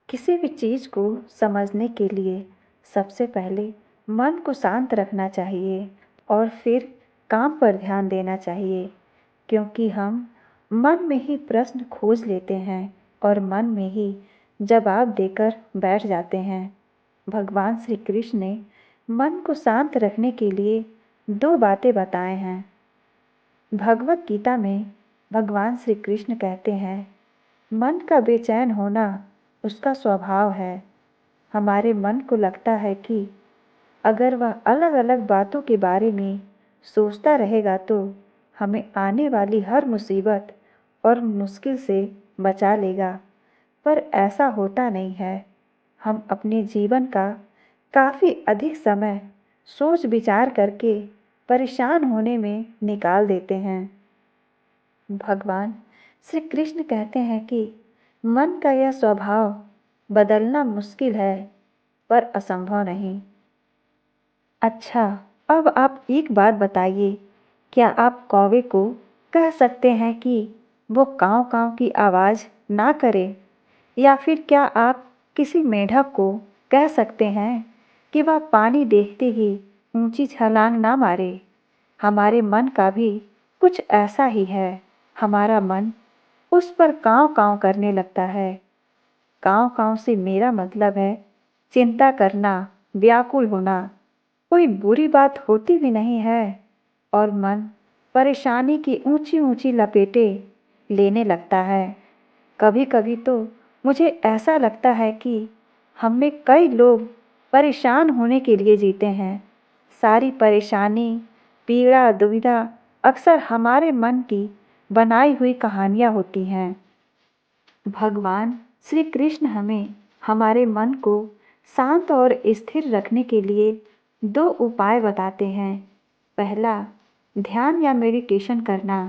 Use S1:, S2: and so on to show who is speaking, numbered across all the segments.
S1: किसी भी चीज़ को समझने के लिए सबसे पहले मन को शांत रखना चाहिए और फिर काम पर ध्यान देना चाहिए, क्योंकि हम मन में ही प्रश्न खोज लेते हैं और मन में ही जवाब देकर बैठ जाते हैं। भगवान श्री कृष्ण ने मन को शांत रखने के लिए दो बातें बताए हैं। भगवत गीता में भगवान श्री कृष्ण कहते हैं, मन का बेचैन होना उसका स्वभाव है। हमारे मन को लगता है कि अगर वह अलग अलग बातों के बारे में सोचता रहेगा तो हमें आने वाली हर मुसीबत और मुश्किल से बचा लेगा, पर ऐसा होता नहीं है। हम अपने जीवन का काफ़ी अधिक समय सोच विचार करके परेशान होने में निकाल देते हैं। भगवान श्री कृष्ण कहते हैं कि मन का यह स्वभाव बदलना मुश्किल है, पर असंभव नहीं। अच्छा, अब आप एक बात बताइए, क्या आप कौवे को कह सकते हैं कि वो काँव काँव की आवाज़ ना करे? या फिर क्या आप किसी मेंढक को कह सकते हैं कि वह पानी देखते ही ऊंची छलांग ना मारे? हमारे मन का भी कुछ ऐसा ही है। हमारा मन उस पर काँव काँव करने लगता है। काँव काँव से मेरा मतलब है चिंता करना, व्याकुल होना। कोई बुरी बात होती भी नहीं है और मन परेशानी की ऊंची ऊंची लपेटें लेने लगता है। कभी कभी तो मुझे ऐसा लगता है कि हम में कई लोग परेशान होने के लिए जीते हैं। सारी परेशानी, पीड़ा, दुविधा अक्सर हमारे मन की बनाई हुई कहानियाँ होती हैं। भगवान श्री कृष्ण हमें हमारे मन को शांत और स्थिर रखने के लिए दो उपाय बताते हैं। पहला, ध्यान या मेडिटेशन करना।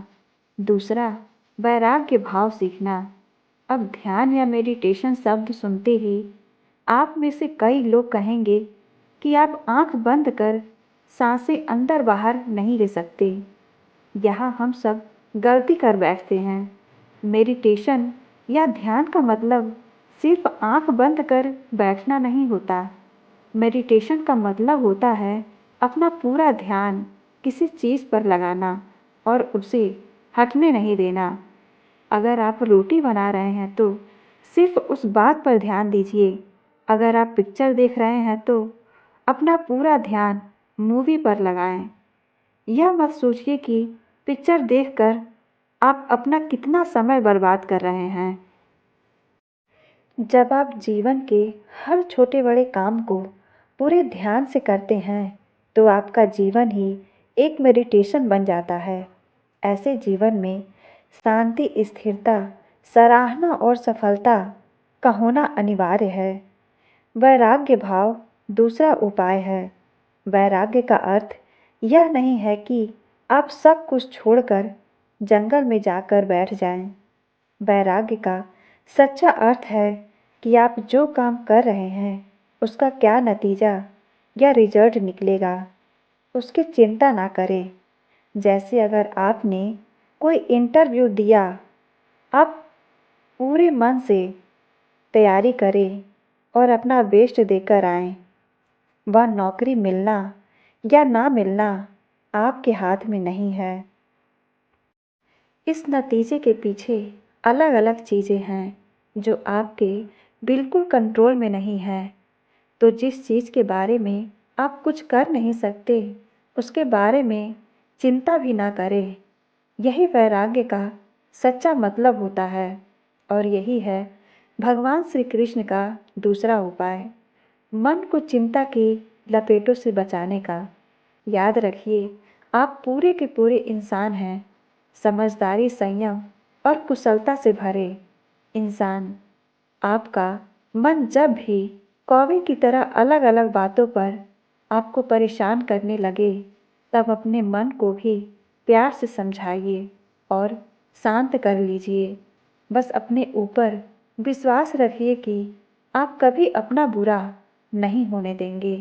S1: दूसरा, वैराग्य भाव सीखना। अब ध्यान या मेडिटेशन शब्द सुनते ही आप में से कई लोग कहेंगे कि आप आंख बंद कर सांसें अंदर बाहर नहीं ले सकते। यहाँ हम सब गलती कर बैठते हैं। मेडिटेशन या ध्यान का मतलब सिर्फ आंख बंद कर बैठना नहीं होता। मेडिटेशन का मतलब होता है अपना पूरा ध्यान किसी चीज़ पर लगाना और उसे हटने नहीं देना। अगर आप रोटी बना रहे हैं तो सिर्फ उस बात पर ध्यान दीजिए। अगर आप पिक्चर देख रहे हैं तो अपना पूरा ध्यान मूवी पर लगाएं। यह मत सोचिए कि पिक्चर देखकर आप अपना कितना समय बर्बाद कर रहे हैं। जब आप जीवन के हर छोटे बड़े काम को पूरे ध्यान से करते हैं तो आपका जीवन ही एक मेडिटेशन बन जाता है। ऐसे जीवन में शांति, स्थिरता, सराहना और सफलता का होना अनिवार्य है। वैराग्य भाव दूसरा उपाय है। वैराग्य का अर्थ यह नहीं है कि आप सब कुछ छोड़कर जंगल में जाकर बैठ जाएं। वैराग्य का सच्चा अर्थ है कि आप जो काम कर रहे हैं उसका क्या नतीजा या रिजल्ट निकलेगा, उसकी चिंता ना करें। जैसे अगर आपने कोई इंटरव्यू दिया, आप पूरे मन से तैयारी करें और अपना बेस्ट देकर आएं। वह नौकरी मिलना या ना मिलना आपके हाथ में नहीं है। इस नतीजे के पीछे अलग अलग चीज़ें हैं जो आपके बिल्कुल कंट्रोल में नहीं है। तो जिस चीज़ के बारे में आप कुछ कर नहीं सकते, उसके बारे में चिंता भी ना करें। यही वैराग्य का सच्चा मतलब होता है और यही है भगवान श्री कृष्ण का दूसरा उपाय, मन को चिंता की लपेटों से बचाने का। याद रखिए, आप पूरे के पूरे इंसान हैं, समझदारी, संयम और कुशलता से भरे इंसान। आपका मन जब भी कौवे की तरह अलग अलग बातों पर आपको परेशान करने लगे, तब अपने मन को भी प्यार से समझाइए और शांत कर लीजिए। बस अपने ऊपर विश्वास रखिए कि आप कभी अपना बुरा नहीं होने देंगे।